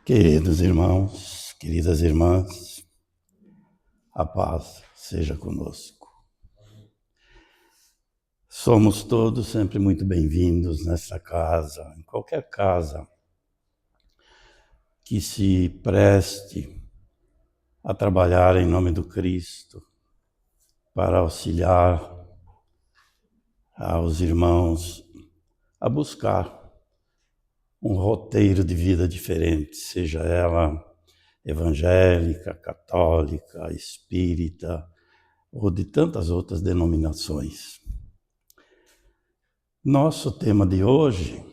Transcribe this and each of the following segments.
Queridos irmãos, queridas irmãs, a paz seja conosco. Somos todos sempre muito bem-vindos nessa casa, em qualquer casa que se preste a trabalhar em nome do Cristo para auxiliar aos irmãos a buscar um roteiro de vida diferente, seja ela evangélica, católica, espírita ou de tantas outras denominações. Nosso tema de hoje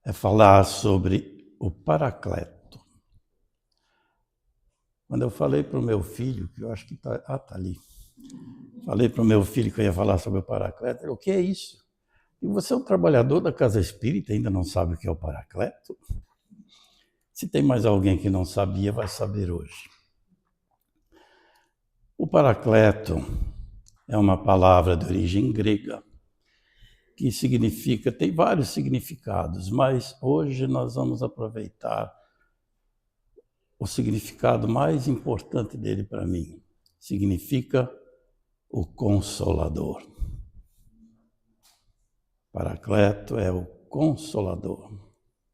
é falar sobre o Paracleto. Quando eu falei para o meu filho, que eu acho que está ali, falei para o meu filho que eu ia falar sobre o Paracleto, ele, o que é isso? E você é um trabalhador da Casa Espírita e ainda não sabe o que é o Paracleto? Se tem mais alguém que não sabia, vai saber hoje. O Paracleto é uma palavra de origem grega, que significa, tem vários significados, mas hoje nós vamos aproveitar o significado mais importante dele para mim. Significa o Consolador. Paracleto é o Consolador,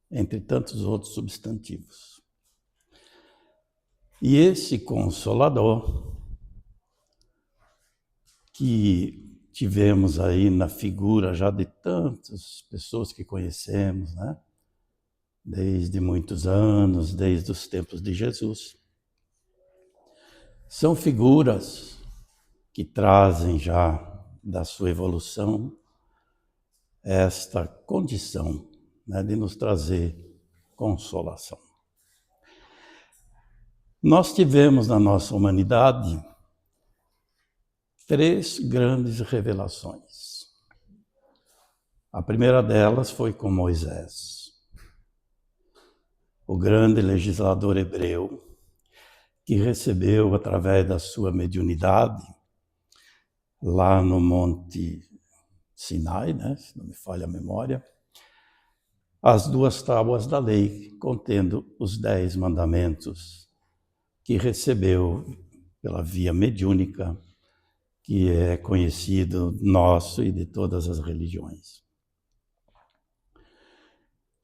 entre tantos outros substantivos. E esse Consolador, que tivemos aí na figura já de tantas pessoas que conhecemos, né? Desde muitos anos, desde os tempos de Jesus. São figuras que trazem já da sua evolução esta condição, né, de nos trazer consolação. Nós tivemos na nossa humanidade 3 grandes revelações. A primeira delas foi com Moisés, o grande legislador hebreu, que recebeu através da sua mediunidade, lá no Monte Sinai, né, se não me falha a memória, as 2 tábuas da lei, contendo os 10 mandamentos que recebeu pela via mediúnica, que é conhecido nosso e de todas as religiões.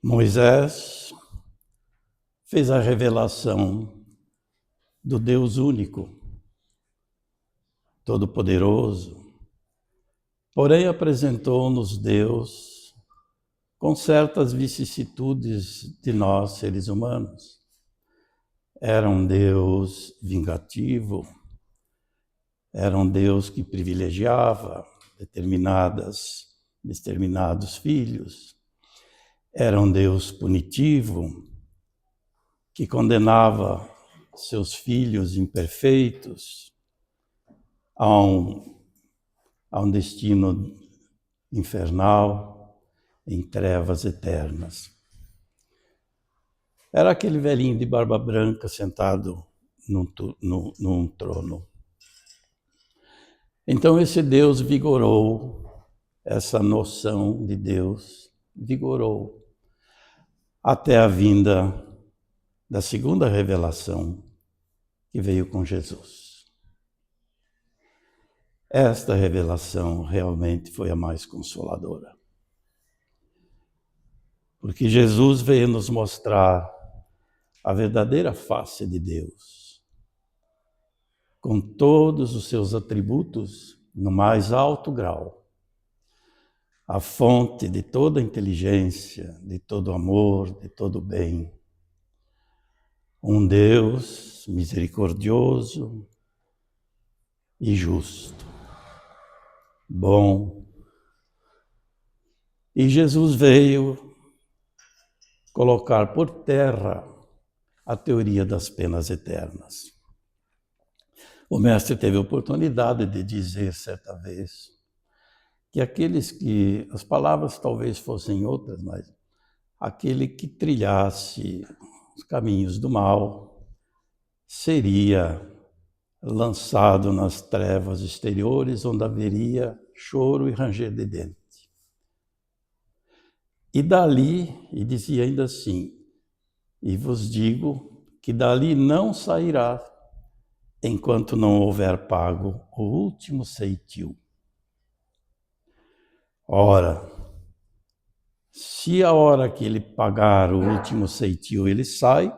Moisés fez a revelação do Deus único, todo-poderoso, porém apresentou-nos Deus com certas vicissitudes de nós, seres humanos. Era um Deus vingativo, era um Deus que privilegiava determinados filhos, era um Deus punitivo, que condenava seus filhos imperfeitos a um destino infernal, em trevas eternas. Era aquele velhinho de barba branca sentado num trono. Então esse Deus vigorou, essa noção de Deus vigorou, até a vinda da segunda revelação, que veio com Jesus. Esta revelação realmente foi a mais consoladora. Porque Jesus veio nos mostrar a verdadeira face de Deus, com todos os seus atributos no mais alto grau, a fonte de toda a inteligência, de todo amor, de todo bem. Um Deus misericordioso e justo, bom. E Jesus veio colocar por terra a teoria das penas eternas. O mestre teve a oportunidade de dizer certa vez que as palavras talvez fossem outras, mas aquele que trilhasse os caminhos do mal seria lançado nas trevas exteriores, onde haveria choro e ranger de dente. E dali, e dizia ainda assim, e vos digo que dali não sairá, enquanto não houver pago o último ceitil. Ora, se a hora que ele pagar o último ceitil ele sai,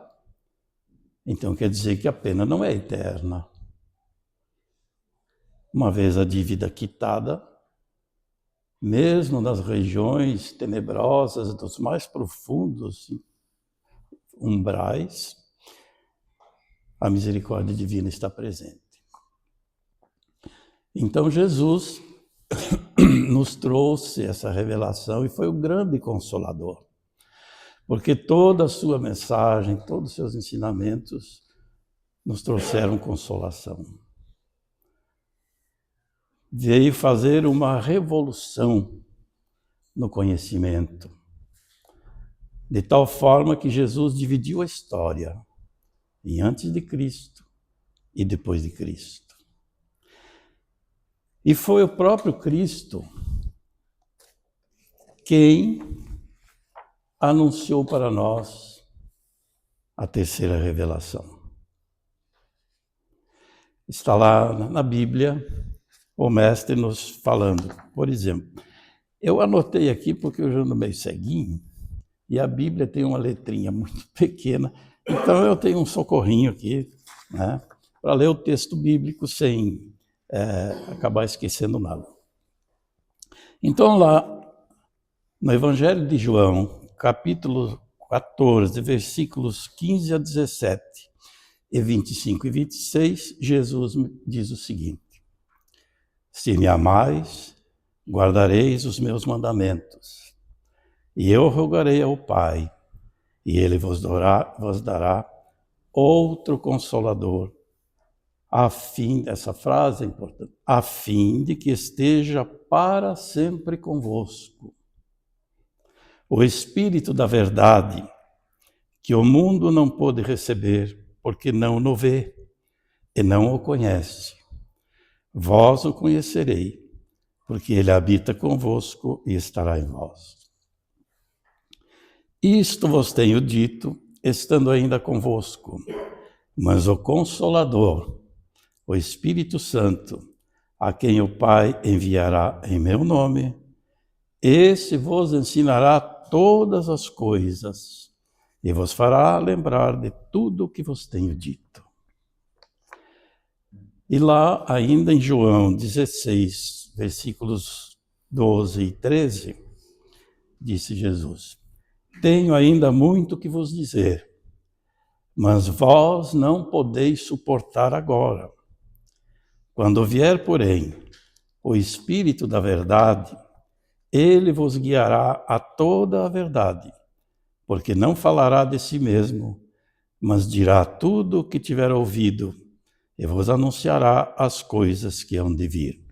então quer dizer que a pena não é eterna. Uma vez a dívida quitada, mesmo nas regiões tenebrosas dos mais profundos umbrais, a misericórdia divina está presente. Então Jesus nos trouxe essa revelação e foi o grande consolador, porque toda a sua mensagem, todos os seus ensinamentos nos trouxeram consolação. Veio fazer uma revolução no conhecimento, de tal forma que Jesus dividiu a história em antes de Cristo e depois de Cristo. E foi o próprio Cristo quem anunciou para nós a terceira revelação. Está lá na Bíblia o mestre nos falando. Por exemplo, eu anotei aqui porque eu já ando meio ceguinho e a Bíblia tem uma letrinha muito pequena, então eu tenho um socorrinho aqui, né, para ler o texto bíblico sem acabar esquecendo nada. Então lá, no Evangelho de João, capítulo 14, versículos 15 a 17, e 25 e 26, Jesus diz o seguinte: se me amais, guardareis os meus mandamentos, e eu rogarei ao Pai, e ele vos dará outro Consolador, essa frase é importante, a fim de que esteja para sempre convosco. O Espírito da verdade, que o mundo não pôde receber, porque não o vê e não o conhece. Vós o conhecerei, porque ele habita convosco e estará em vós. Isto vos tenho dito, estando ainda convosco, mas o Consolador, o Espírito Santo, a quem o Pai enviará em meu nome, esse vos ensinará todas as coisas e vos fará lembrar de tudo o que vos tenho dito. E lá, ainda em João 16, versículos 12 e 13, disse Jesus: tenho ainda muito que vos dizer, mas vós não podeis suportar agora. Quando vier, porém, o Espírito da verdade, ele vos guiará a toda a verdade, porque não falará de si mesmo, mas dirá tudo o que tiver ouvido, e vos anunciará as coisas que hão de vir.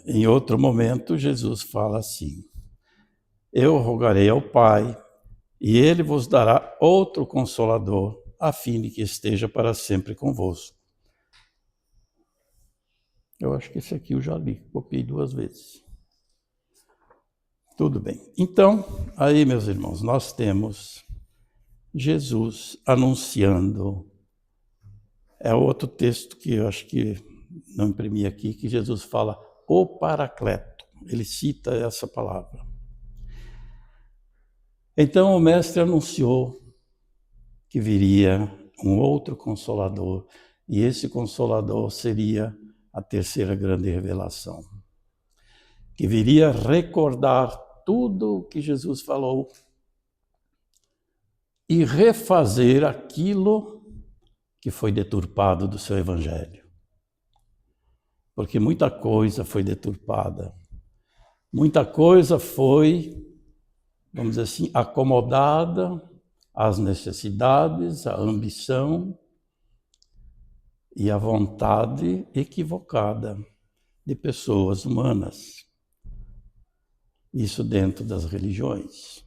Em outro momento, Jesus fala assim: eu rogarei ao Pai, e ele vos dará outro Consolador, a fim de que esteja para sempre convosco. Eu acho que esse aqui eu já li, copiei 2 vezes. Tudo bem. Então, aí, meus irmãos, nós temos Jesus anunciando. É outro texto que eu acho que não imprimi aqui, que Jesus fala o Paracleto. Ele cita essa palavra. Então o mestre anunciou que viria um outro Consolador, e esse Consolador seria a terceira grande revelação, que viria recordar tudo o que Jesus falou e refazer aquilo que foi deturpado do seu evangelho. Porque muita coisa foi deturpada, muita coisa foi, vamos dizer assim, acomodada às necessidades, à ambição e à vontade equivocada de pessoas humanas. Isso dentro das religiões.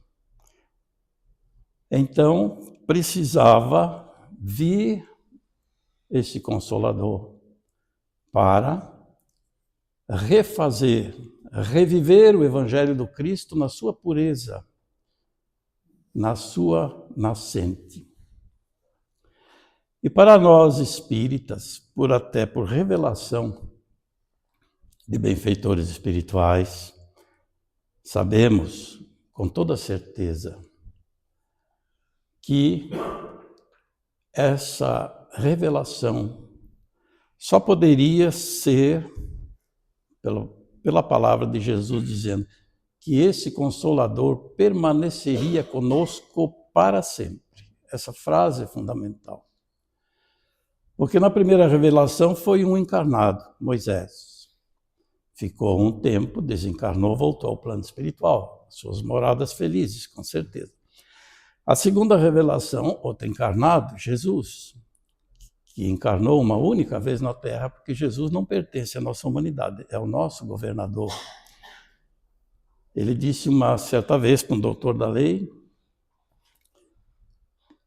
Então, precisava vir esse Consolador para refazer, reviver o Evangelho do Cristo na sua pureza, na sua nascente. E para nós espíritas, até por revelação de benfeitores espirituais, sabemos com toda certeza que essa revelação só poderia ser pela palavra de Jesus dizendo que esse Consolador permaneceria conosco para sempre. Essa frase é fundamental. Porque na primeira revelação foi um encarnado, Moisés. Ficou um tempo, desencarnou, voltou ao plano espiritual, suas moradas felizes, com certeza. A segunda revelação, outro encarnado, Jesus, que encarnou uma única vez na Terra, porque Jesus não pertence à nossa humanidade, é o nosso governador. Ele disse uma certa vez para um doutor da lei: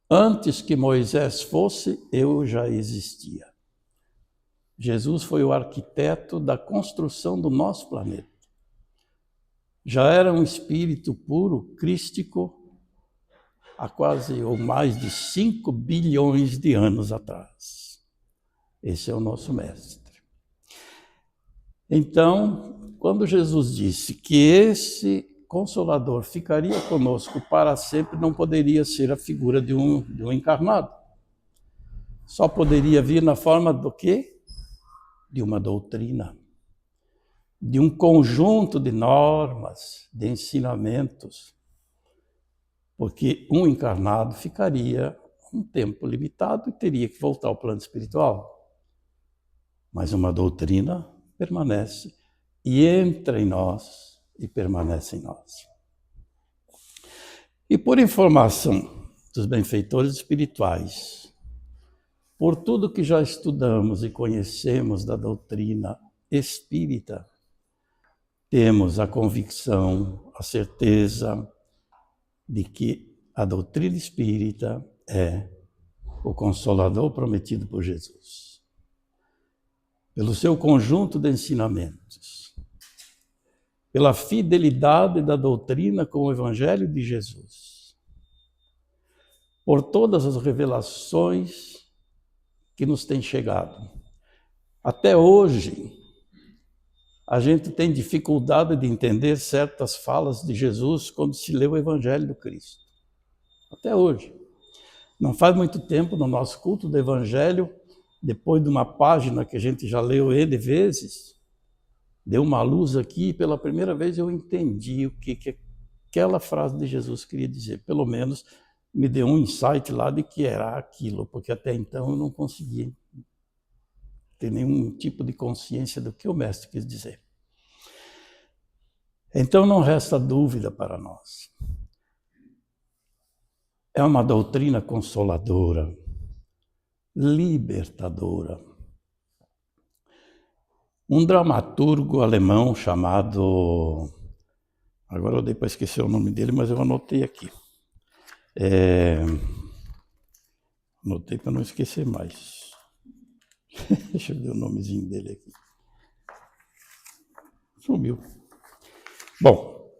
antes que Moisés fosse, eu já existia. Jesus foi o arquiteto da construção do nosso planeta. Já era um espírito puro, crístico, há quase ou mais de 5 bilhões de anos atrás. Esse é o nosso mestre. Então, quando Jesus disse que esse Consolador ficaria conosco para sempre, não poderia ser a figura de um encarnado. Só poderia vir na forma do quê? De uma doutrina, de um conjunto de normas, de ensinamentos, porque um encarnado ficaria um tempo limitado e teria que voltar ao plano espiritual. Mas uma doutrina permanece e entra em nós e permanece em nós. E por informação dos benfeitores espirituais, por tudo que já estudamos e conhecemos da doutrina espírita, temos a convicção, a certeza de que a doutrina espírita é o Consolador prometido por Jesus. Pelo seu conjunto de ensinamentos, pela fidelidade da doutrina com o Evangelho de Jesus, por todas as revelações que nos têm chegado. Até hoje, a gente tem dificuldade de entender certas falas de Jesus quando se lê o Evangelho do Cristo. Até hoje. Não faz muito tempo, no nosso culto do Evangelho, depois de uma página que a gente já leu N vezes, deu uma luz aqui e pela primeira vez eu entendi o que aquela frase de Jesus queria dizer. Pelo menos me deu um insight lá de que era aquilo, porque até então eu não conseguia ter nenhum tipo de consciência do que o Mestre quis dizer. Então não resta dúvida para nós. É uma doutrina consoladora, libertadora. Um dramaturgo alemão chamado... Agora eu dei para esquecer o nome dele, mas eu anotei aqui. Anotei para não esquecer mais. Deixa eu ver o nomezinho dele aqui. Sumiu. Bom,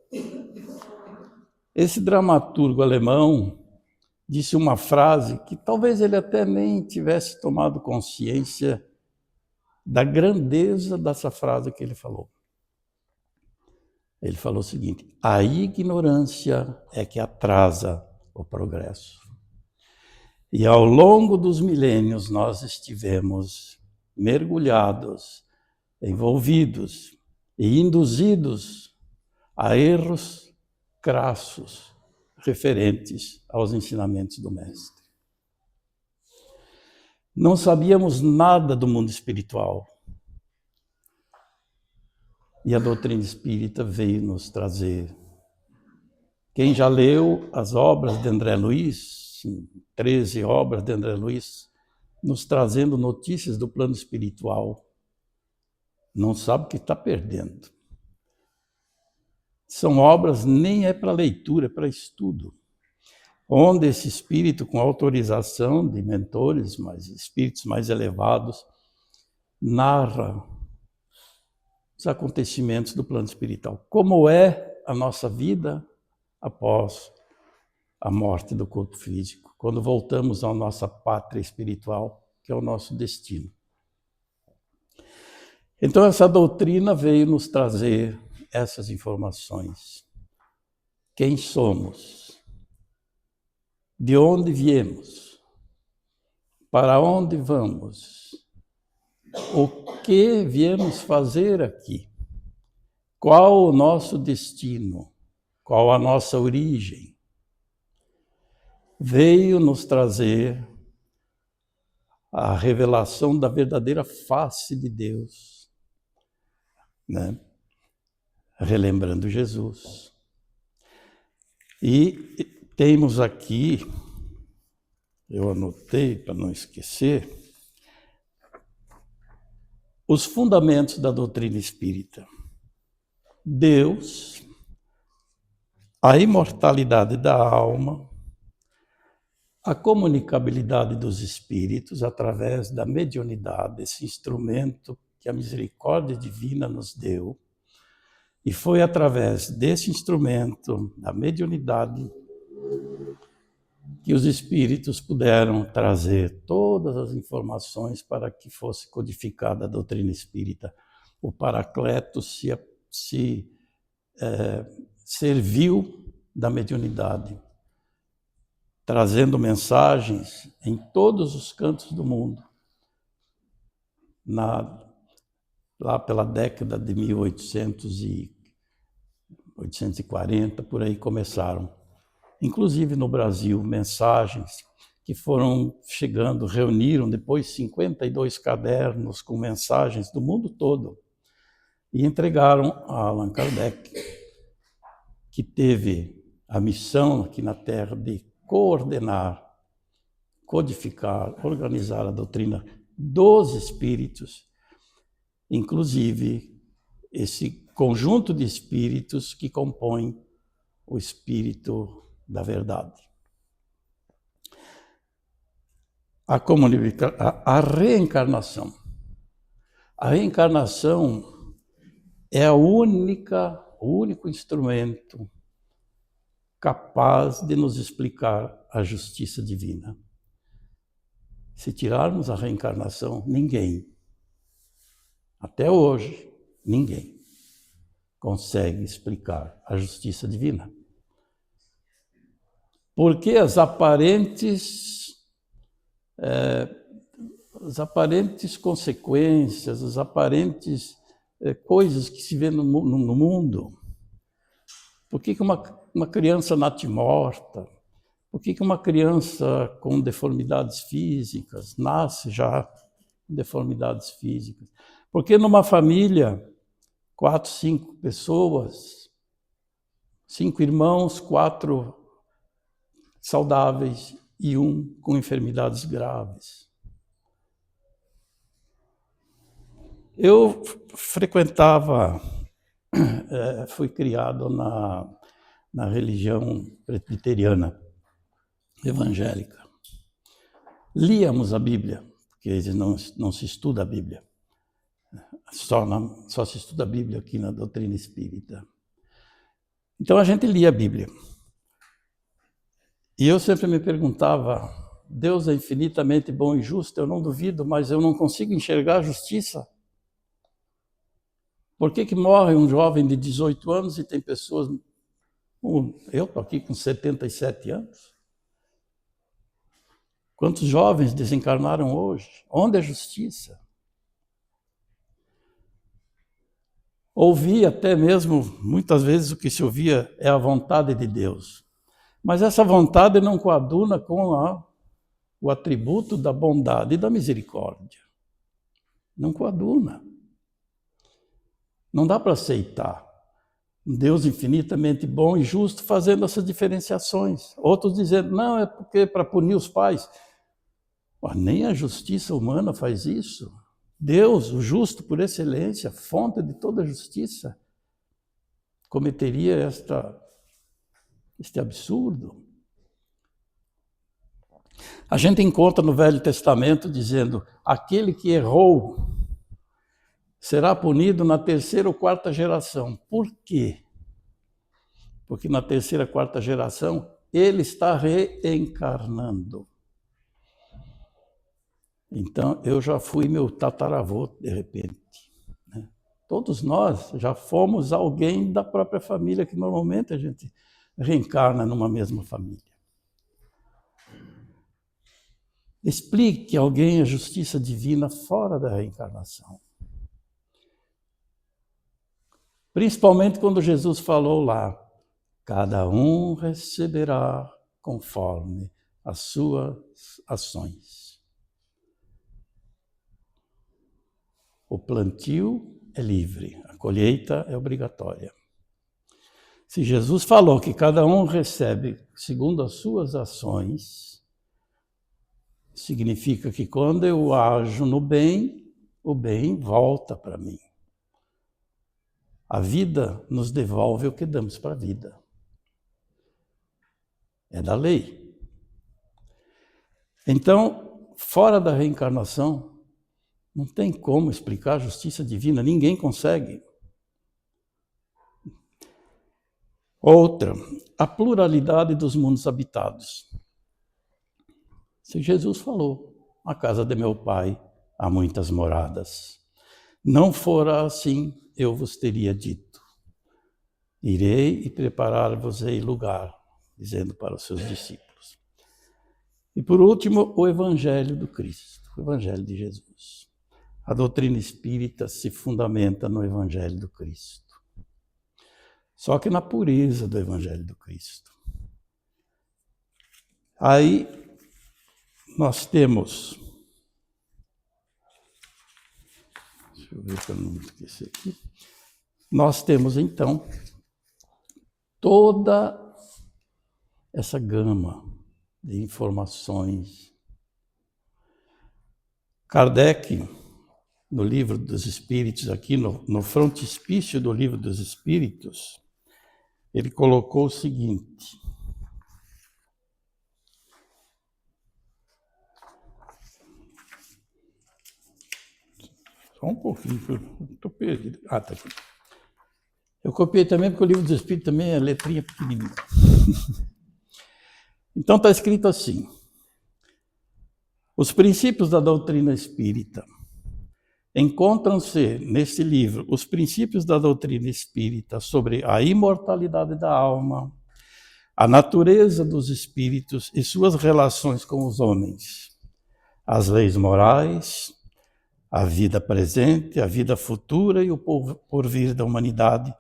esse dramaturgo alemão disse uma frase que talvez ele até nem tivesse tomado consciência da grandeza dessa frase que ele falou. Ele falou o seguinte: a ignorância é que atrasa o progresso. E ao longo dos milênios nós estivemos mergulhados, envolvidos e induzidos a erros crassos referentes aos ensinamentos do Mestre. Não sabíamos nada do mundo espiritual. E a doutrina espírita veio nos trazer. Quem já leu as obras de André Luiz, 13 obras de André Luiz, nos trazendo notícias do plano espiritual, não sabe o que está perdendo. São obras, nem é para leitura, é para estudo. Onde esse espírito, com autorização de mentores, espíritos mais elevados, narra os acontecimentos do plano espiritual. Como é a nossa vida após a morte do corpo físico, quando voltamos à nossa pátria espiritual, que é o nosso destino. Então, essa doutrina veio nos trazer essas informações. Quem somos? De onde viemos? Para onde vamos? O que viemos fazer aqui? Qual o nosso destino? Qual a nossa origem? Veio nos trazer a revelação da verdadeira face de Deus, né? Relembrando Jesus. E temos aqui, eu anotei para não esquecer, os fundamentos da doutrina espírita. Deus, a imortalidade da alma, a comunicabilidade dos espíritos através da mediunidade, esse instrumento que a misericórdia divina nos deu. E foi através desse instrumento, da mediunidade, que os espíritos puderam trazer todas as informações para que fosse codificada a doutrina espírita. O Paracleto serviu da mediunidade, trazendo mensagens em todos os cantos do mundo. Lá pela década de 1840, por aí começaram. Inclusive no Brasil, mensagens que foram chegando, reuniram depois 52 cadernos com mensagens do mundo todo e entregaram a Allan Kardec, que teve a missão aqui na Terra de coordenar, codificar, organizar a doutrina dos espíritos, inclusive esse conjunto de espíritos que compõem o espírito da verdade. A reencarnação. A reencarnação é o único instrumento capaz de nos explicar a justiça divina. Se tirarmos a reencarnação, ninguém, até hoje, ninguém consegue explicar a justiça divina. Porque as aparentes consequências, as aparentes coisas que se vê no mundo. Por que uma criança natimorta? Por que uma criança com deformidades físicas nasce já com deformidades físicas? Por que numa família, 4, 5 pessoas, 5 irmãos, 4 saudáveis e 1 com enfermidades graves? Eu fui criado na religião presbiteriana, evangélica. Líamos a Bíblia, porque não se estuda a Bíblia. Só se estuda a Bíblia aqui na doutrina espírita. Então a gente lia a Bíblia. E eu sempre me perguntava, Deus é infinitamente bom e justo, eu não duvido, mas eu não consigo enxergar a justiça. Por que morre um jovem de 18 anos e tem pessoas... Eu estou aqui com 77 anos. Quantos jovens desencarnaram hoje? Onde é a justiça? Ouvi até mesmo, muitas vezes o que se ouvia é a vontade de Deus. Mas essa vontade não coaduna com o atributo da bondade e da misericórdia. Não coaduna. Não dá para aceitar um Deus infinitamente bom e justo fazendo essas diferenciações. Outros dizendo, não, é porque é para punir os pais. Mas nem a justiça humana faz isso. Deus, o justo por excelência, fonte de toda justiça, cometeria este absurdo. A gente encontra no Velho Testamento dizendo, aquele que errou será punido na terceira ou quarta geração. Por quê? Porque na terceira, quarta geração, ele está reencarnando. Então, eu já fui meu tataravô, de repente. Né? Todos nós já fomos alguém da própria família, que normalmente a gente reencarna numa mesma família. Explique a alguém a justiça divina fora da reencarnação. Principalmente quando Jesus falou lá, cada um receberá conforme as suas ações. O plantio é livre, a colheita é obrigatória. Se Jesus falou que cada um recebe segundo as suas ações, significa que quando eu ajo no bem, o bem volta para mim. A vida nos devolve o que damos para a vida. É da lei. Então, fora da reencarnação, não tem como explicar a justiça divina, ninguém consegue. Outra, a pluralidade dos mundos habitados. Se Jesus falou, na casa de meu pai há muitas moradas. Não fora assim, eu vos teria dito. Irei e preparar-vos-ei lugar, dizendo para os seus discípulos. E por último, o Evangelho do Cristo, o Evangelho de Jesus. A doutrina espírita se fundamenta no Evangelho do Cristo. Só que na pureza do Evangelho do Cristo. Aí nós temos... Deixa eu ver para não esquecer aqui. Nós temos, então, toda essa gama de informações. Kardec, no Livro dos Espíritos, aqui no frontispício do Livro dos Espíritos, ele colocou o seguinte. Só um pouquinho, que eu estou perdido. Ah, está aqui. Eu copiei também, porque o Livro dos Espíritos também é letrinha pequenininha. Então está escrito assim: os princípios da doutrina espírita. Encontram-se neste livro os princípios da doutrina espírita sobre a imortalidade da alma, a natureza dos espíritos e suas relações com os homens, as leis morais, a vida presente, a vida futura e o porvir da humanidade,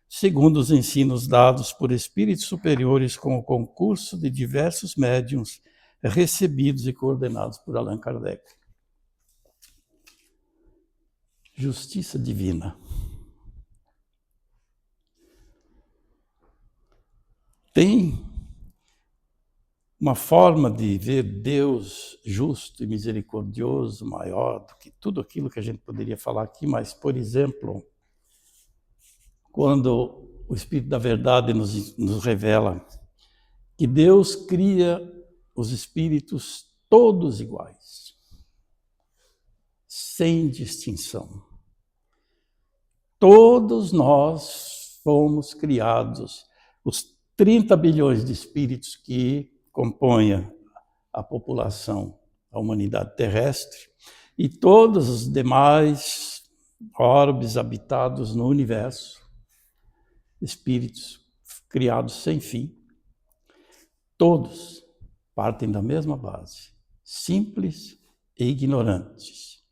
segundo os ensinos dados por espíritos superiores com o concurso de diversos médiuns recebidos e coordenados por Allan Kardec. Justiça divina. Tem uma forma de ver Deus justo e misericordioso maior do que tudo aquilo que a gente poderia falar aqui, mas, por exemplo, quando o Espírito da Verdade nos revela que Deus cria os espíritos todos iguais, sem distinção. Todos nós fomos criados, os 30 bilhões de espíritos que compõem a população, a humanidade terrestre, e todos os demais orbes habitados no universo, espíritos criados sem fim, todos partem da mesma base, simples e ignorantes,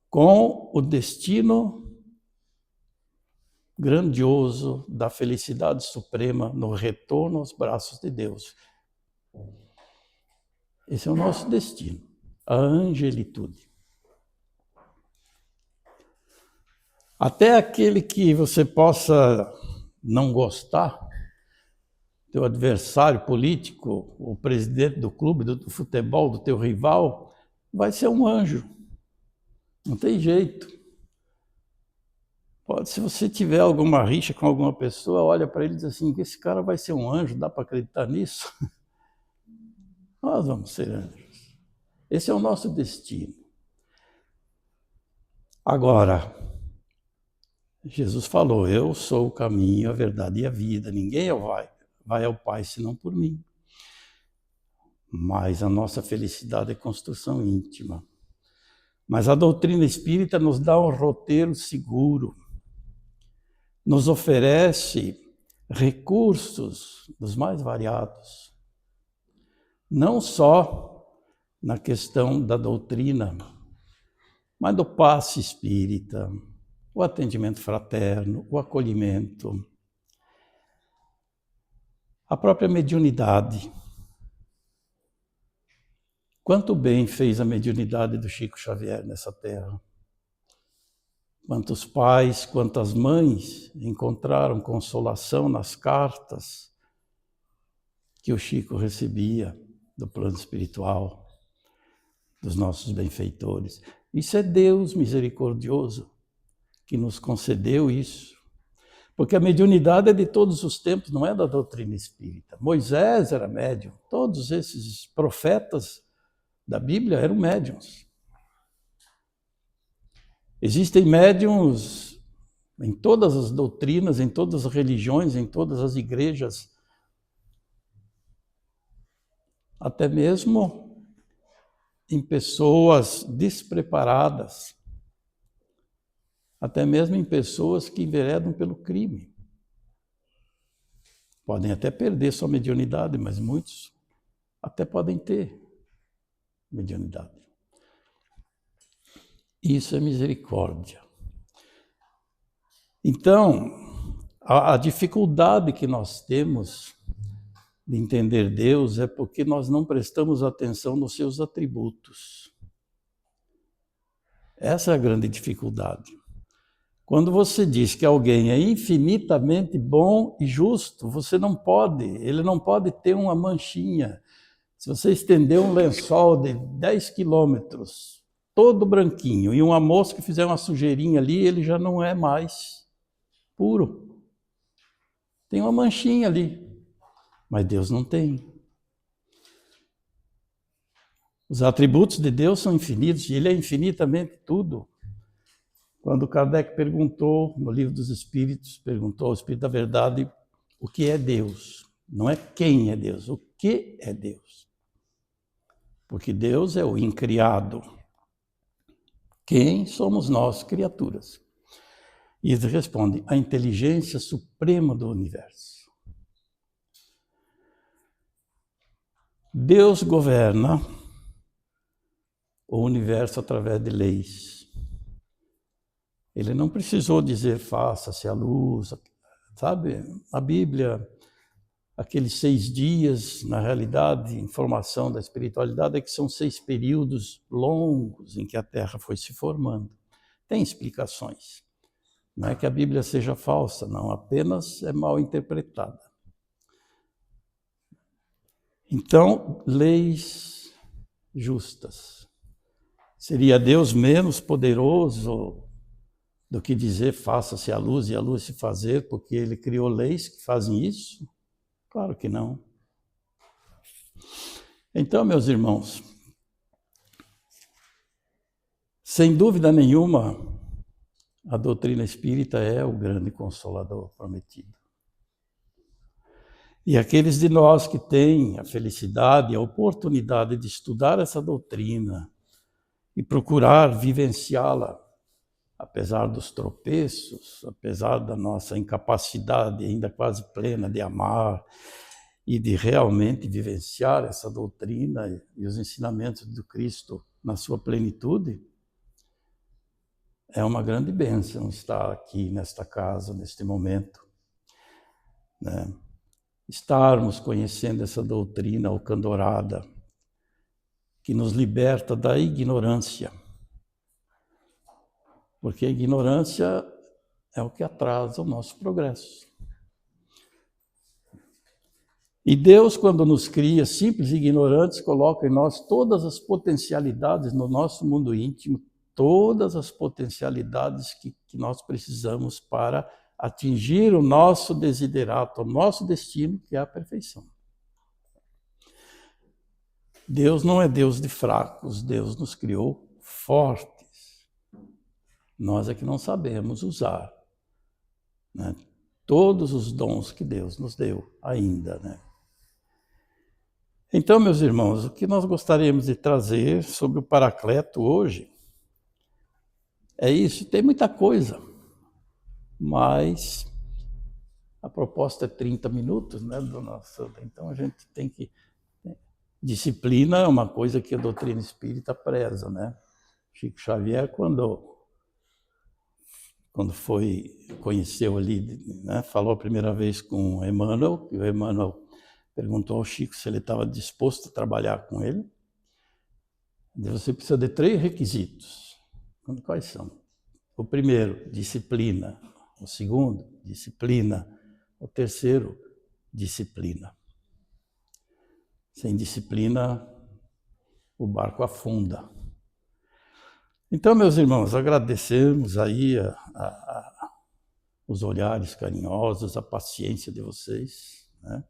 com o destino grandioso da felicidade suprema no retorno aos braços de Deus. Esse é o nosso destino, a angelitude. Até aquele que você possa não gostar, teu adversário político, o presidente do clube, do futebol, do teu rival, vai ser um anjo. Não tem jeito. Se você tiver alguma rixa com alguma pessoa, olha para ele e diz assim, esse cara vai ser um anjo, dá para acreditar nisso? Nós vamos ser anjos. Esse é o nosso destino. Agora, Jesus falou, eu sou o caminho, a verdade e a vida. Ninguém vai ao Pai senão por mim. Mas a nossa felicidade é construção íntima. Mas a doutrina espírita nos dá um roteiro seguro, nos oferece recursos dos mais variados, não só na questão da doutrina, mas do passe espírita, o atendimento fraterno, o acolhimento, a própria mediunidade. Quanto bem fez a mediunidade do Chico Xavier nessa terra. Quantos pais, quantas mães encontraram consolação nas cartas que o Chico recebia do plano espiritual, dos nossos benfeitores. Isso é Deus misericordioso que nos concedeu isso. Porque a mediunidade é de todos os tempos, não é da doutrina espírita. Moisés era médium, todos esses profetas da Bíblia eram médiuns. Existem médiuns em todas as doutrinas, em todas as religiões, em todas as igrejas, até mesmo em pessoas despreparadas, até mesmo em pessoas que enveredam pelo crime. Podem até perder sua mediunidade, mas muitos até podem ter mediunidade. Isso é misericórdia. Então, a dificuldade que nós temos de entender Deus é porque nós não prestamos atenção nos seus atributos. Essa é a grande dificuldade. Quando você diz que alguém é infinitamente bom e justo, ele não pode ter uma manchinha. Se você estender um lençol de 10 quilômetros, todo branquinho, e uma mosca fizer uma sujeirinha ali, ele já não é mais puro. Tem uma manchinha ali, mas Deus não tem. Os atributos de Deus são infinitos, e Ele é infinitamente tudo. Quando Kardec perguntou, no Livro dos Espíritos, perguntou ao Espírito da Verdade o que é Deus. Não é quem é Deus, o que é Deus. Porque Deus é o incriado. Quem somos nós, criaturas? E ele responde, a inteligência suprema do universo. Deus governa o universo através de leis. Ele não precisou dizer, faça-se a luz, sabe? A Bíblia, aqueles 6 dias, na realidade, informação da espiritualidade é que são 6 períodos longos em que a Terra foi se formando. Tem explicações. Não é que a Bíblia seja falsa, não, apenas é mal interpretada. Então, leis justas. Seria Deus menos poderoso do que dizer faça-se a luz e a luz se fazer, porque Ele criou leis que fazem isso? Claro que não. Então, meus irmãos, sem dúvida nenhuma, a doutrina espírita é o grande consolador prometido. E aqueles de nós que têm a felicidade, a oportunidade de estudar essa doutrina e procurar vivenciá-la, apesar dos tropeços, apesar da nossa incapacidade ainda quase plena de amar e de realmente vivenciar essa doutrina e os ensinamentos do Cristo na sua plenitude, é uma grande bênção estar aqui nesta casa, neste momento, né? Estarmos conhecendo essa doutrina alcandorada que nos liberta da ignorância. Porque a ignorância é o que atrasa o nosso progresso. E Deus, quando nos cria simples e ignorantes, coloca em nós todas as potencialidades no nosso mundo íntimo, todas as potencialidades que nós precisamos para atingir o nosso desiderato, o nosso destino, que é a perfeição. Deus não é Deus de fracos, Deus nos criou fortes. Nós é que não sabemos usar, né, todos os dons que Deus nos deu ainda, né? Então, meus irmãos, o que nós gostaríamos de trazer sobre o Paracleto hoje é isso. Tem muita coisa, mas a proposta é 30 minutos, né, dona Sandra? Então a gente tem que... Disciplina é uma coisa que a doutrina espírita preza, né? Chico Xavier, quando conheceu ali, né, falou a primeira vez com Emmanuel, e o Emmanuel perguntou ao Chico se ele estava disposto a trabalhar com ele. Você precisa de 3 requisitos. Quais são? O primeiro, disciplina. O segundo, disciplina. O terceiro, disciplina. Sem disciplina, o barco afunda. Então, meus irmãos, agradecemos aí os olhares carinhosos, a paciência de vocês, né?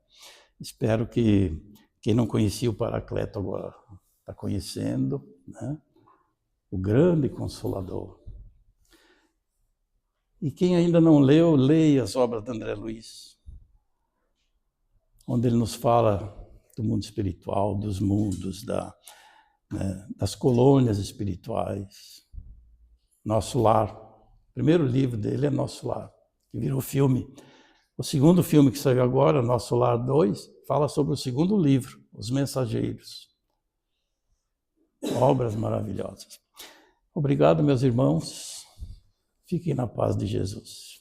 Espero que quem não conhecia o Paracleto agora está conhecendo, né? O grande Consolador. E quem ainda não leu, leia as obras de André Luiz, onde ele nos fala do mundo espiritual, dos mundos, das colônias espirituais. Nosso Lar. O primeiro livro dele é Nosso Lar, que virou filme. O segundo filme que saiu agora, Nosso Lar 2, fala sobre o segundo livro, Os Mensageiros. Obras maravilhosas. Obrigado, meus irmãos. Fiquem na paz de Jesus.